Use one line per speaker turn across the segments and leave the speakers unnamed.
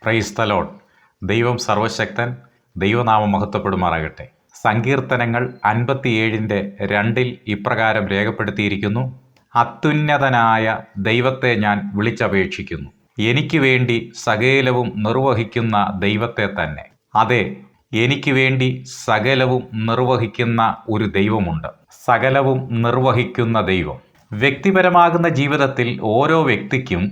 Praise the Lord. ദൈവം സർവശക്തൻ. ദൈവനാമം മഹത്വപ്പെടുമാറാകട്ടെ. സങ്കീർത്തനങ്ങൾ 57:2 ഇപ്രകാരം രേഖപ്പെടുത്തിയിരിക്കുന്നു: അത്യുന്നതനായ ദൈവത്തെ ഞാൻ വിളിച്ചപേക്ഷിക്കുന്നു. എനിക്ക് വേണ്ടി സകലവും നിർവഹിക്കുന്ന ദൈവത്തെ തന്നെ. അതെ, എനിക്ക് വേണ്ടി സകലവും നിർവഹിക്കുന്ന ഒരു ദൈവമുണ്ട്. സകലവും നിർവഹിക്കുന്ന ദൈവം. വ്യക്തിപരമാകുന്ന ജീവിതത്തിൽ ഓരോ വ്യക്തിക്കും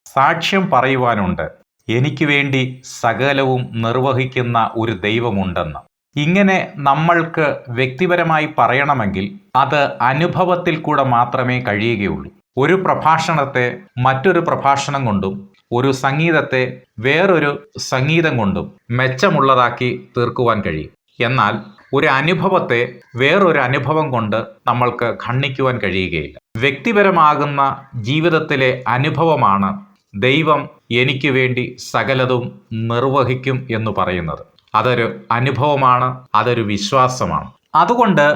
സാക്ഷ്യം പറയുവാനുണ്ട്. എനിക്ക് വേണ്ടി സകലവും നിർവഹിക്കുന്ന ഒരു ദൈവമുണ്ടെന്ന്. ഇങ്ങനെ നമ്മൾക്ക് വ്യക്തിപരമായി പറയണമെങ്കിൽ അത് അനുഭവത്തിൽ കൂടെ മാത്രമേ കഴിയുകയുള്ളൂ. ഒരു പ്രഭാഷണത്തെ മറ്റൊരു പ്രഭാഷണം കൊണ്ടും ഒരു സംഗീതത്തെ വേറൊരു സംഗീതം കൊണ്ടും മെച്ചമുള്ളതാക്കി തീർക്കുവാൻ കഴിയും. എന്നാൽ ഒരു അനുഭവത്തെ വേറൊരു അനുഭവം കൊണ്ട് നമ്മൾക്ക് ഖണ്ഡിക്കുവാൻ കഴിയുകയില്ല. വ്യക്തിപരമാകുന്ന ജീവിതത്തിലെ അനുഭവമാണ് ദൈവം എനിക്ക് വേണ്ടി സകലതും നിർവഹിക്കും എന്ന് പറയുന്നത്. അതൊരു അനുഭവമാണ്, അതൊരു വിശ്വാസമാണ്. അതുകൊണ്ട്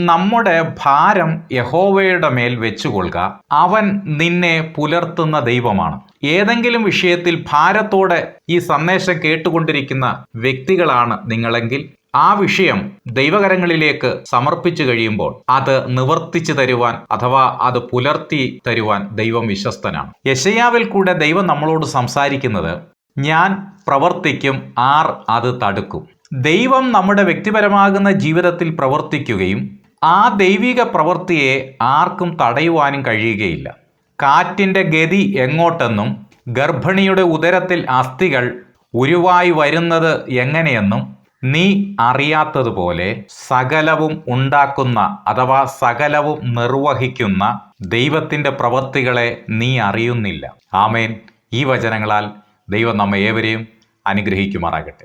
നമ്മുടെ ഭാരം യഹോവയുടെ മേൽ വെച്ചുകൊള്ളുക. അവൻ നിന്നെ പുലർത്തുന്ന ദൈവമാണ്. ഏതെങ്കിലും വിഷയത്തിൽ ഭാരത്തോടെ ഈ സന്ദേശം കേട്ടുകൊണ്ടിരിക്കുന്ന വ്യക്തികളാണ് നിങ്ങളെങ്കിൽ ആ വിഷയം ദൈവകരങ്ങളിലേക്ക് സമർപ്പിച്ചു കഴിയുമ്പോൾ അത് നിവർത്തിച്ചു തരുവാൻ അഥവാ അത് പുലർത്തി തരുവാൻ ദൈവം വിശ്വസ്തനാണ്. യെശയ്യാവിൽ കൂടെ ദൈവം നമ്മളോട് സംസാരിക്കുന്നത്: ഞാൻ പ്രവർത്തിക്കും, ആർ അത് തടുക്കും. ദൈവം നമ്മുടെ വ്യക്തിപരമാകുന്ന ജീവിതത്തിൽ പ്രവർത്തിക്കുകയും ആ ദൈവിക പ്രവൃത്തിയെ ആർക്കും തടയുവാനും കഴിയുകയില്ല. കാറ്റിൻ്റെ ഗതി എങ്ങോട്ടെന്നും ഗർഭിണിയുടെ ഉദരത്തിൽ അസ്ഥികൾ ഉരുവായി വരുന്നത് എങ്ങനെയെന്നും നീ അറിയാത്തതുപോലെ സകലവും ഉണ്ടാക്കുന്ന അഥവാ സകലവും നിർവഹിക്കുന്ന ദൈവത്തിൻ്റെ പ്രവൃത്തികളെ നീ അറിയുന്നില്ല. ആമേൻ. ഈ വചനങ്ങളാൽ ദൈവം നമ്മെ ഏവരെയും അനുഗ്രഹിക്കുമാറാകട്ടെ.